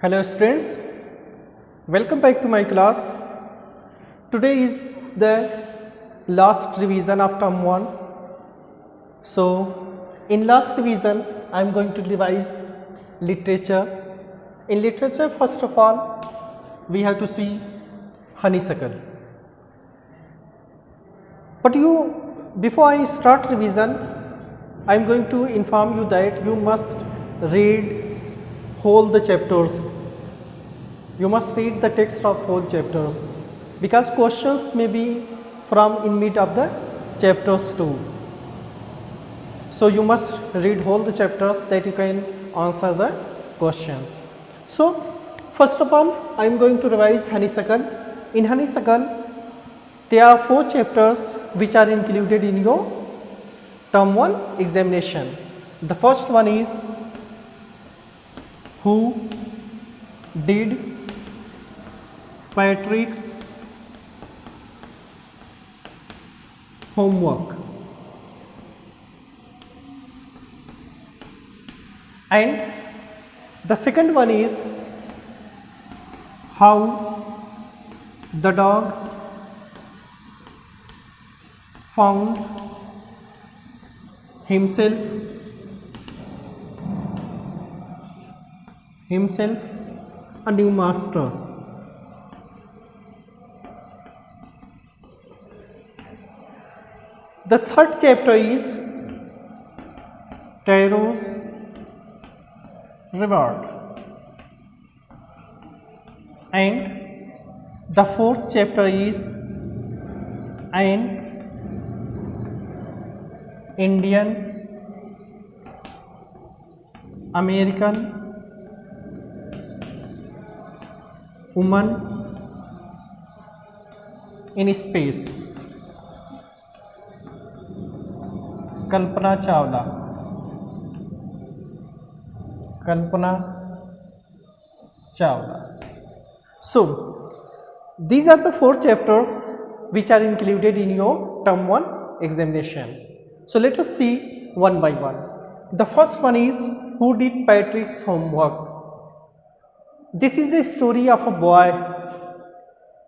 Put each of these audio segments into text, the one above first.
Hello students, welcome back to my class. Today is the last revision of term 1. So in last revision I am going to revise literature. In literature, first of all we have to see honeysuckle. But before I start revision, I am going to inform you that you must read whole the chapters. You must read the text of whole chapters because questions may be from in mid of the chapters too. So you must read whole the chapters that you can answer the questions. So first of all I am going to revise honeysuckle. In honeysuckle there are 4 chapters which are included in your term 1 examination. The first one is who did Patrick's homework, and the second one is how the dog found himself a new master. The third chapter is Taro's reward, and the fourth chapter is an Indian American woman in space. Kalpana Chawla. So these are the 4 chapters which are included in your term 1 examination. So let us see one by one. The first one is who did Patrick's homework. This is a story of a boy.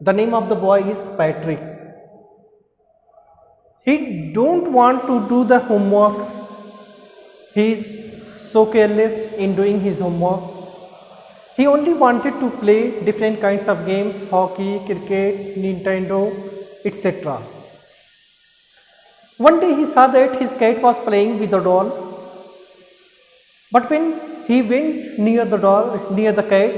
The name of the boy is Patrick. He don't want to do the homework. He is so careless in doing his homework. He only wanted to play different kinds of games, hockey, cricket, Nintendo, etc. One day he saw that his cat was playing with a doll. But when he went near the cat,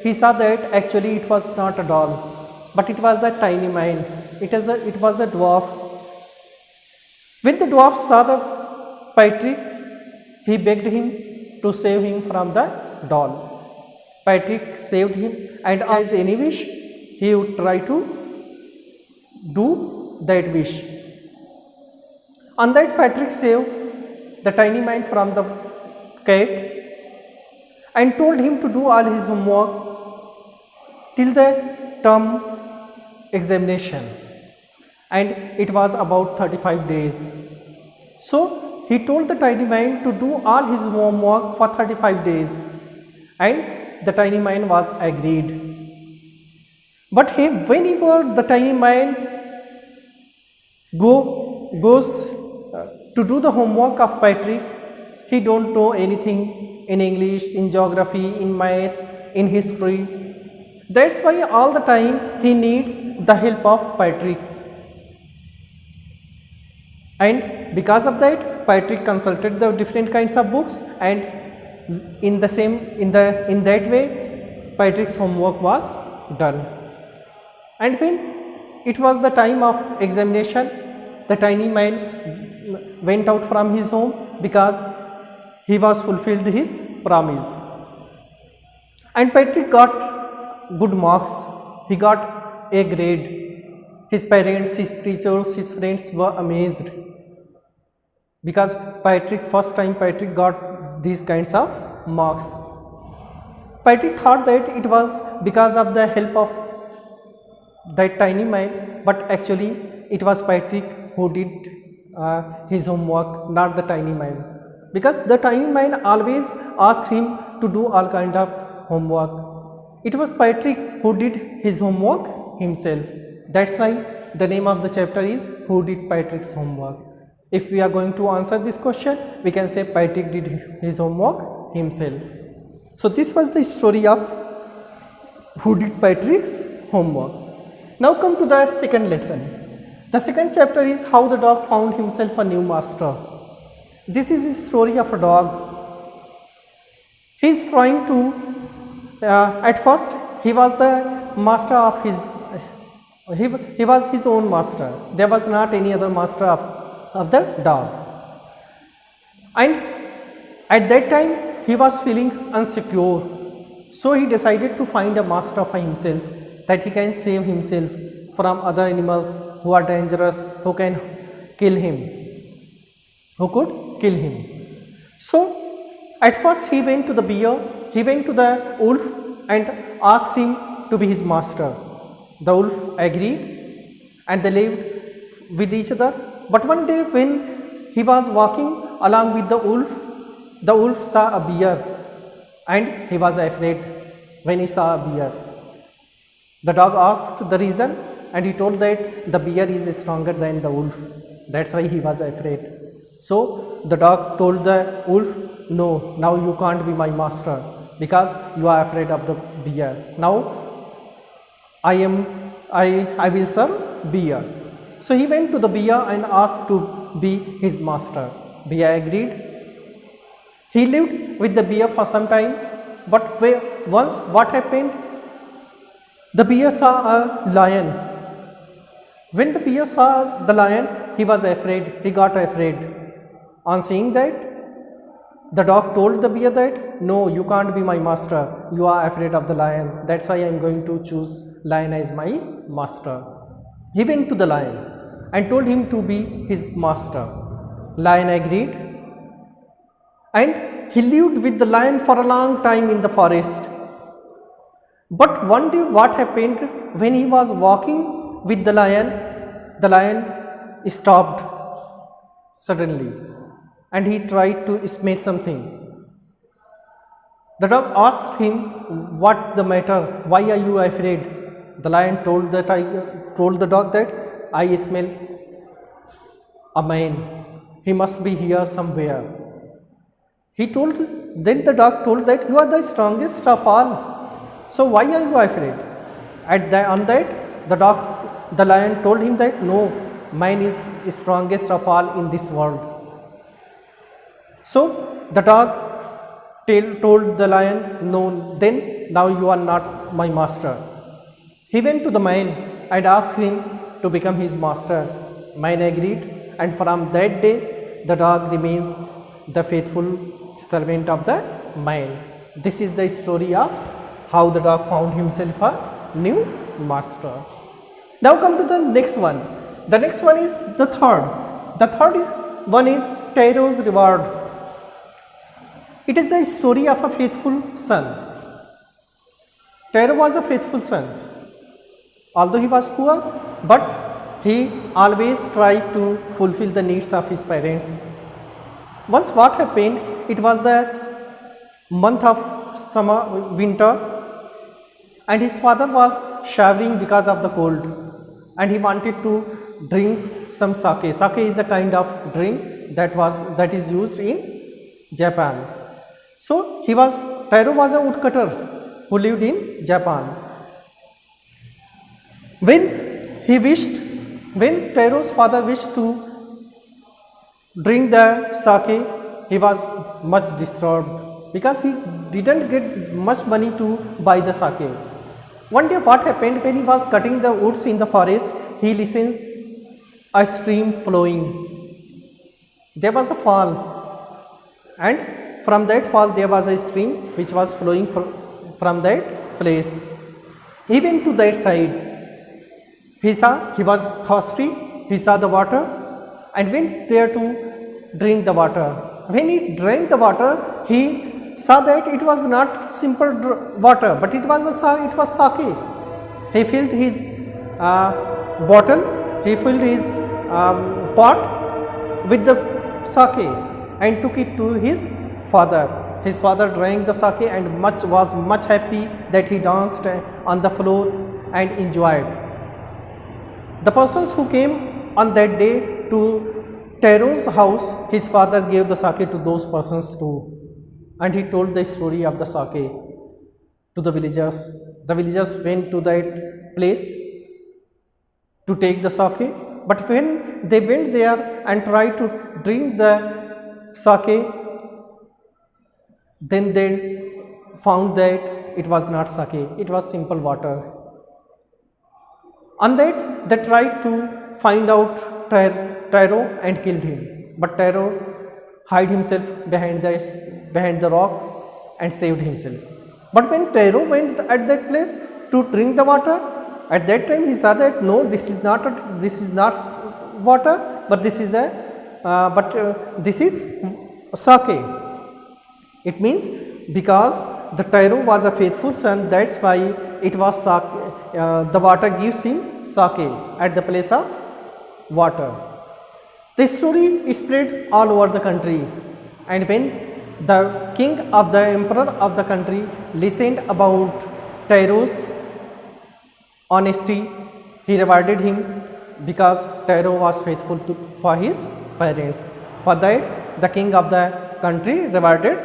he saw that actually it was not a doll, but it was a tiny man. It was a dwarf. When the dwarf saw the Patrick, he begged him to save him from the doll. Patrick saved him, and as any wish, he would try to do that wish. On that, Patrick saved the tiny man from the cat and told him to do all his homework till the term examination, and it was about 35 days. So he told the tiny man to do all his homework for 35 days, and the tiny man was agreed. But whenever the tiny man goes to do the homework of Patrick, he don't know anything in English, in geography, in math, in history. That's why all the time he needs the help of Patrick. And because of that, Patrick consulted the different kinds of books, and in that way Patrick's homework was done. And when it was the time of examination, the tiny man went out from his home because he was fulfilled his promise. And Patrick got good marks. He got A grade. His parents, his teachers, his friends were amazed because first time Patrick got these kinds of marks. Patrick thought that it was because of the help of that tiny man, but actually it was Patrick who did his homework, not the tiny man, because the tiny man always asked him to do all kind of homework. It was Patrick who did his homework himself. That's why the name of the chapter is Who Did Patrick's Homework. If we are going to answer this question, we can say Patrick did his homework himself. So this was the story of Who Did Patrick's Homework. Now come to the second lesson. The second chapter is How the Dog Found Himself a New Master. This is a story of a dog. He is trying to, at first he was the master of his, he was his own master. There was not any other master of the dog. And at that time he was feeling insecure. So he decided to find a master for himself, that he can save himself from other animals who are dangerous, who can kill him, who could kill him. So at first he went to the bear, he went to the wolf and asked him to be his master. The wolf agreed and they lived with each other. But one day when he was walking along with the wolf saw a bear and he was afraid when he saw a bear. The dog asked the reason and he told that the bear is stronger than the wolf. That's why he was afraid. So the dog told the wolf, no, now you can't be my master because you are afraid of the bear. Now I will serve bear. So he went to the bear and asked to be his master. Bear agreed. He lived with the bear for some time, but once what happened? The bear saw a lion. When the bear saw the lion, he was afraid, he got afraid. On seeing that, the dog told the bear that, no, you can't be my master, you are afraid of the lion, that's why I am going to choose lion as my master. He went to the lion and told him to be his master. Lion agreed and he lived with the lion for a long time in the forest. But one day what happened, when he was walking with the lion stopped suddenly and he tried to smell something. The dog asked him, what the matter, why are you afraid? The lion told the dog that, I smell a man, he must be here somewhere. Then the dog told that, you are the strongest of all, so why are you afraid? On that, the lion told him that, no, man is strongest of all in this world. So the dog told the lion, no, then now you are not my master. He went to the man and asked him to become his master. Man agreed, and from that day the dog remained the faithful servant of the man. This is the story of how the dog found himself a new master. Now come to the next one. The next one is the third. The third one is Pharaoh's reward. It is the story of a faithful son. Pharaoh was a faithful son. Although he was poor, but he always tried to fulfill the needs of his parents. Once what happened, it was the month of winter, and his father was shivering because of the cold, and he wanted to drink some sake. Sake is a kind of drink that is used in Japan. So Pharaoh was a woodcutter who lived in Japan. When Pharaoh's father wished to drink the sake, he was much disturbed because he didn't get much money to buy the sake. One day what happened, when he was cutting the woods in the forest, he listened a stream flowing. There was a fall, and from that fall there was a stream which was flowing from that place. He went to that side. He was thirsty, he saw the water and went there to drink the water. When he drank the water, he saw that it was not simple water, but it was sake. He filled his bottle, he filled his pot with the sake and took it to his father. his father drank the sake and was much happy that he danced on the floor and enjoyed. The persons who came on that day to Taro's house, his father gave the sake to those persons too, and he told the story of the sake to the villagers. The villagers went to that place to take the sake, but when they went there and tried to drink the sake, then they found that it was not sake, it was simple water. On that, they tried to find out Taro and killed him, but Taro hid himself behind the rock and saved himself. But when Taro went at that place to drink the water, at that time he saw that no, this is not water, but this is this is sake. It means because the Taro was a faithful son, that's why it was sake. The water gives him sake at the place of water. The story spread all over the country, and when the king of the emperor of the country listened about Taro's honesty, he rewarded him because Taro was faithful for his parents. For that, the king of the country rewarded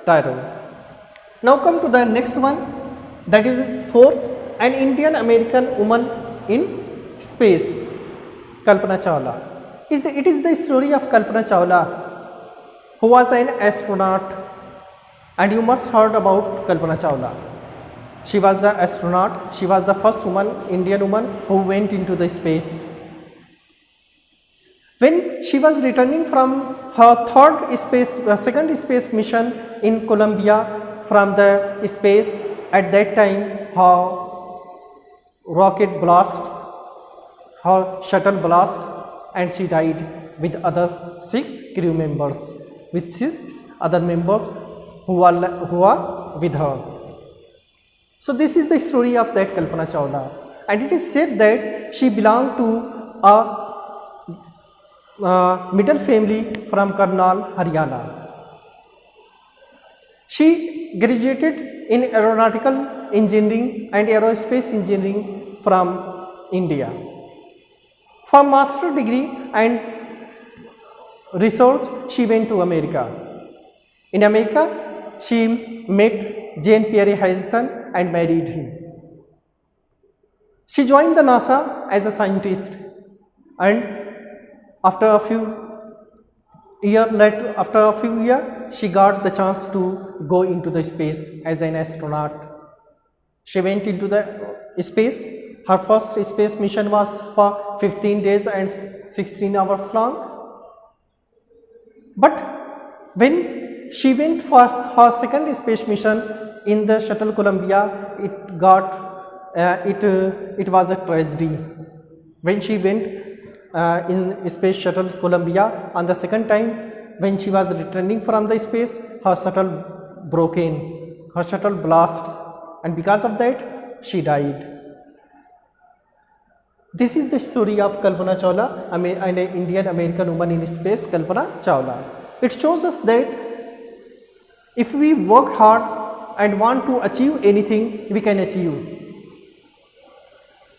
Taro. Now come to the next one, that is fourth, an Indian American woman in space, Kalpana Chawla. It is the story of Kalpana Chawla, who was an astronaut, and you must heard about Kalpana Chawla. She was the astronaut, she was the first woman, Indian woman who went into the space. When she was returning from her second space mission in Columbia from the space, at that time her rocket blasts, her shuttle blasts, and she died with other 6 crew members, with 6 other members who are with her. So this is the story of that Kalpana Chawla, and it is said that she belonged to a middle family from Karnal, Haryana. She graduated in aeronautical engineering and aerospace engineering from India. For master degree and research, she went to America. In America, she met Jane Pierre Harrison and married him. She joined the NASA as a scientist, and after a few years, she got the chance to go into the space as an astronaut. She went into the space. Her first space mission was for 15 days and 16 hours long. But when she went for her second space mission in the shuttle Columbia, it was a tragedy. When she went in space shuttle Columbia on the second time, when she was returning from the space, her shuttle broke in, her shuttle blast, and because of that she died. This is the story of Kalpana Chawla, an Indian American woman in space, Kalpana Chawla. It shows us that if we work hard and want to achieve anything, we can achieve.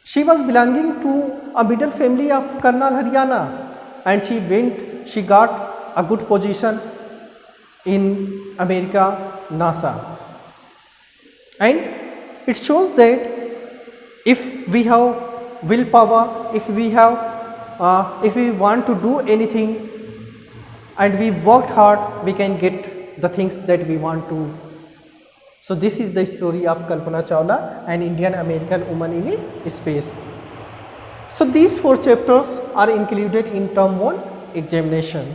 She was belonging to a middle family of Karnal, Haryana, and she got a good position in America, NASA. And it shows that if we have willpower, if we want to do anything and we worked hard, we can get the things that we want to. So this is the story of Kalpana Chawla, an Indian American woman in space. So these 4 chapters are included in term 1 examination.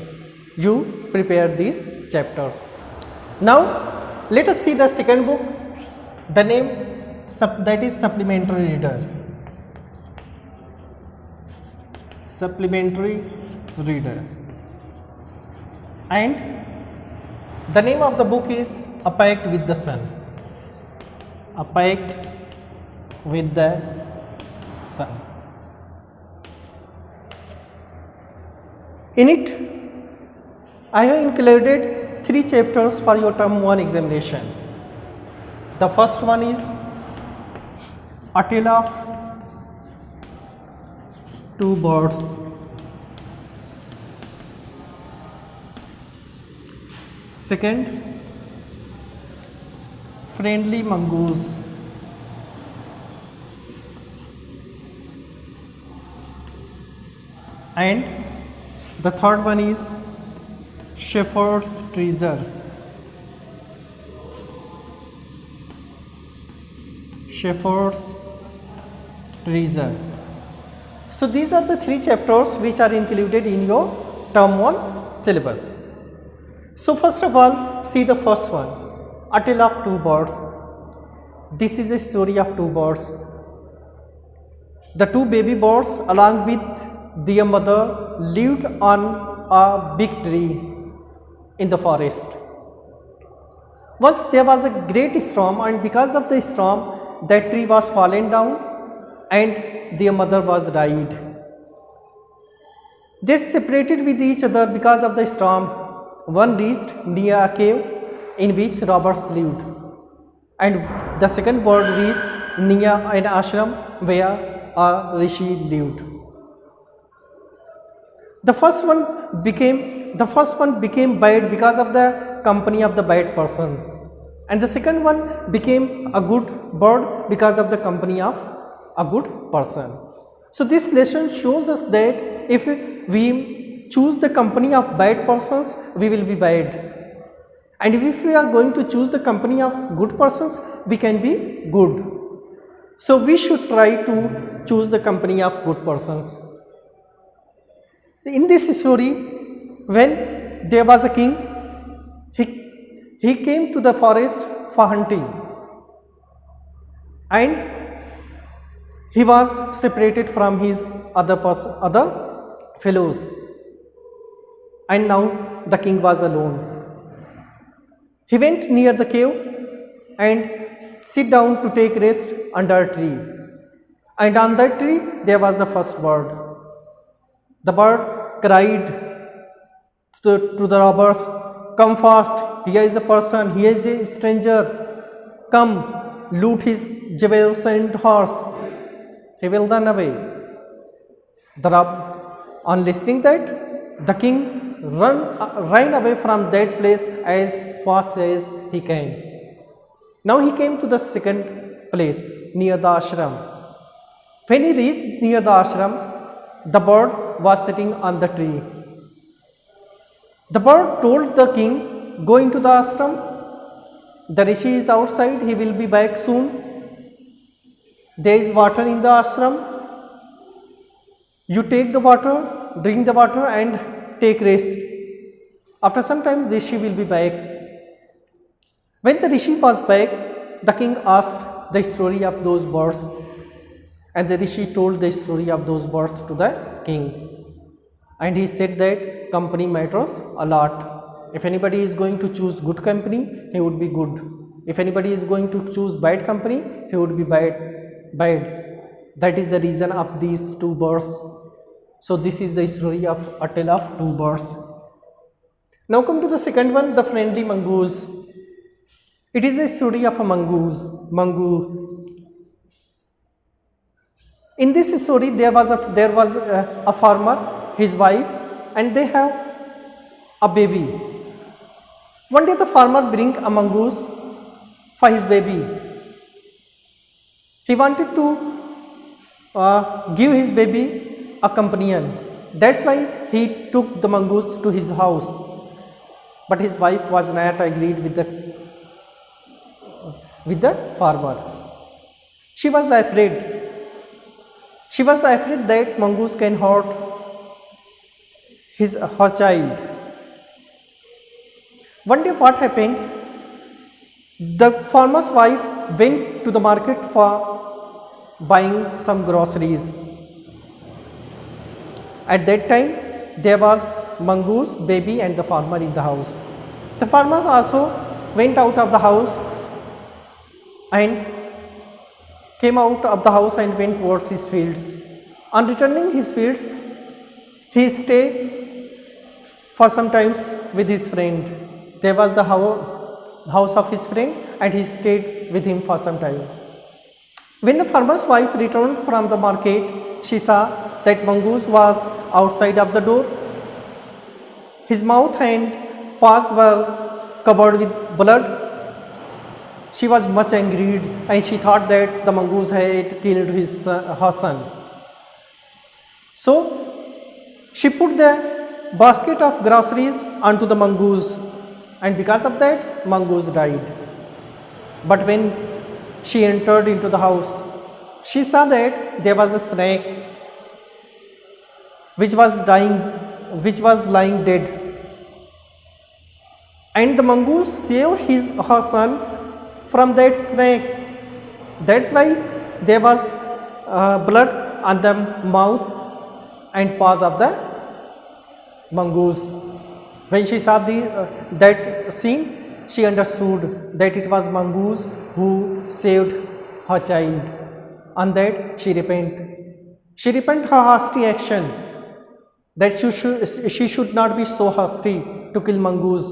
You prepare these chapters. Now let us see the second book. The name that is Supplementary Reader. Supplementary Reader. And the name of the book is A Pact with the Sun. A Pact with the Sun. In it, I have included 3 chapters for your term 1 examination. The first one is A Tale of Two Birds. Second, Friendly Mongoose. And the third one is Shepherd's Treasure. Shepherd's Treasure. So these are the 3 chapters which are included in your term 1 syllabus. So first of all, see the first one, A Tale of Two Birds. This is a story of 2 birds. The 2 baby birds along with their mother lived on a big tree in the forest. Once there was a great storm, and because of the storm that tree was fallen down and their mother was died. They separated with each other because of the storm. One reached near a cave in which robbers lived, and the second bird reached near an ashram where a rishi lived. The first one became bad because of the company of the bad person, and the second one became a good bird because of the company of a good person. So this lesson shows us that if we choose the company of bad persons, we will be bad, and if we are going to choose the company of good persons, we can be good. So we should try to choose the company of good persons. In this story, when there was a king, he came to the forest for hunting, and he was separated from his other fellows, and now the king was alone. He went near the cave and sit down to take rest under a tree, and on that tree there was the first bird. The bird cried to the robbers, "Come fast, here is a person, here is a stranger, come, loot his jewels and horse, he will run away." On listening that, the king ran away from that place as fast as he can. Now he came to the second place near the ashram. When he reached near the ashram, the bird was sitting on the tree. The bird told the king, "Go into the ashram. The rishi is outside, he will be back soon. There is water in the ashram. You take the water, drink the water and take rest. After some time the rishi will be back." When the rishi was back, the king asked the story of those birds, and the rishi told the story of those birds to the king, and he said that company matters a lot. If anybody is going to choose good company, he would be good. If anybody is going to choose bad company, he would be bad. That is the reason of these 2 birds. So this is the story of A Tale of Two Birds. Now come to the second one, The Friendly Mongoose. It is a story of a mongoose. In this story, there was a farmer, his wife, and they have a baby. One day the farmer bring a mongoose for his baby. He wanted to give his baby a companion. That's why he took the mongoose to his house. But his wife was not agreed with the farmer. She was afraid. She was afraid that mongoose can hurt her child. One day what happened? The farmer's wife went to the market for buying some groceries. At that time there was mongoose, baby and the farmer in the house. The farmer also went out of the house and came out of the house and went towards his fields. On returning his fields, he stayed for some time with his friend. there was the house of his friend, and he stayed with him for some time. When the farmer's wife returned from the market, she saw that mongoose was outside of the door. His mouth and paws were covered with blood. She was much angered, and she thought that the mongoose had killed her son. So she put the basket of groceries onto the mongoose, and because of that, mongoose died. But when she entered into the house, she saw that there was a snake which was lying dead. And the mongoose saved her son from that snake. That's why there was blood on the mouth and paws of the mongoose. When she saw that scene, she understood that it was mongoose who saved her child. On that, she repented. She repented her hasty action, that she should not be so hasty to kill mongoose.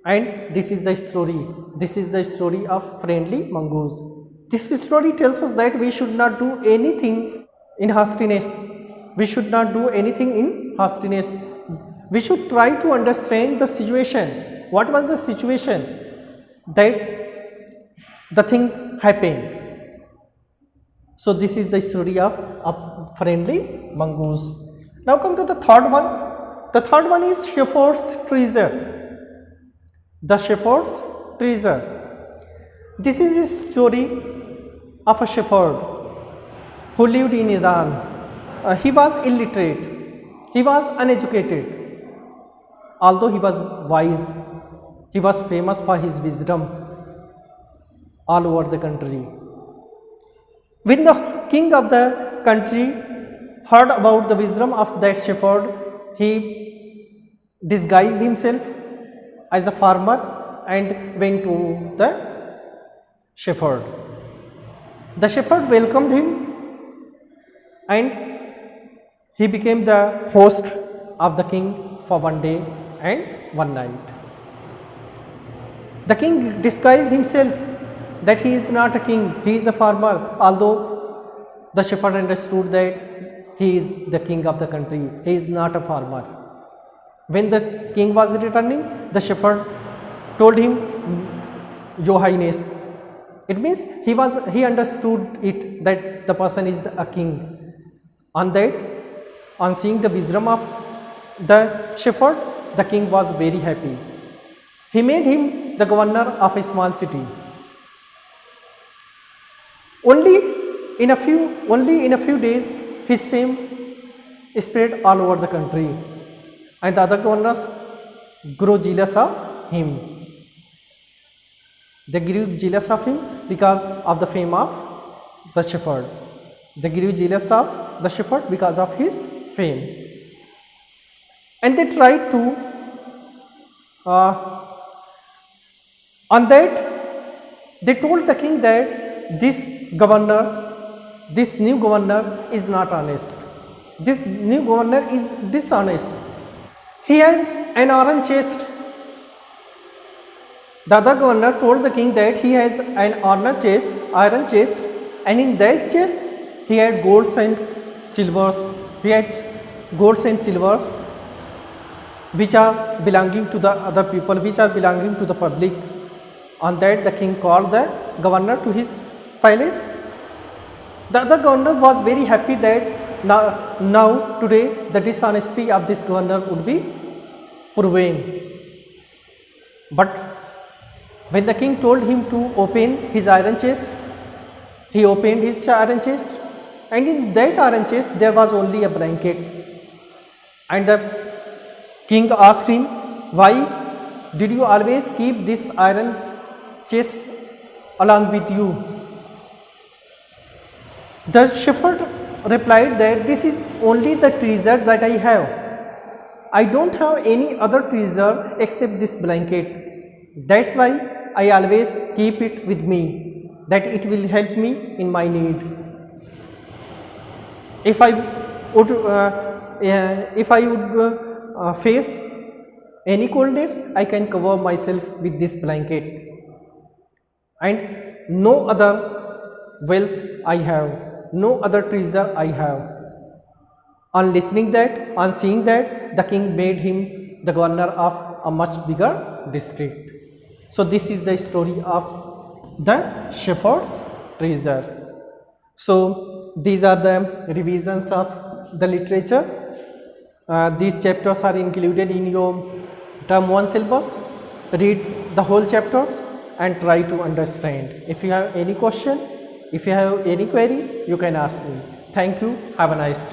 And this is the story. This is the story of friendly mongoose. This story tells us that we should not do anything in hastiness. We should not do anything in hastiness. We should try to understand the situation. What was the situation that the thing happened? So this is the story of friendly mongoose. Now come to the third one. The third one is shepherd's treasure. The shepherd's treasure. This is a story of a shepherd who lived in Iran. He was illiterate. He was uneducated. Although he was wise, he was famous for his wisdom all over the country. When the king of the country heard about the wisdom of that shepherd, he disguised himself as a farmer and went to the shepherd. The shepherd welcomed him, and he became the host of the king for one day and one night. The king disguised himself that he is not a king, he is a farmer, although the shepherd understood that he is the king of the country, he is not a farmer. When the king was returning, the shepherd told him, Your Highness. It means he understood it that the person is a king. On that, on seeing the wisdom of the shepherd, the king was very happy. He made him the governor of a small city. Only in a few days, his fame spread all over the country, and the other governors grew jealous of him. They grew jealous of him because of the fame of the shepherd. They grew jealous of the shepherd because of his fame. And they tried to, on that, they told the king that this new governor is not honest. This new governor is dishonest. He has an iron chest. The other governor told the king that he has an iron chest, and in that chest he had golds and silvers. He had golds and silvers which are belonging to the other people, which are belonging to the public. On that, the king called the governor to his palace. The other governor was very happy that now today the dishonesty of this governor would be proven. But when the king told him to open his iron chest, he opened his iron chest, and in that iron chest there was only a blanket. And the king asked him, Why did you always keep this iron chest along with you? The shepherd replied that this is only the treasure that I have. I don't have any other treasure except this blanket. That's why I always keep it with me, that it will help me in my need. If I would face any cold days I can cover myself with this blanket, and no other wealth I have, no other treasure I have. On listening that, on seeing that, the king made him the governor of a much bigger district. So this is the story of the shepherd's treasure. So these are the revisions of the literature. These chapters are included in your term 1 syllabus. Read the whole chapters and try to understand. If you have any question, if you have any query, you can ask me. Thank you. Have a nice day.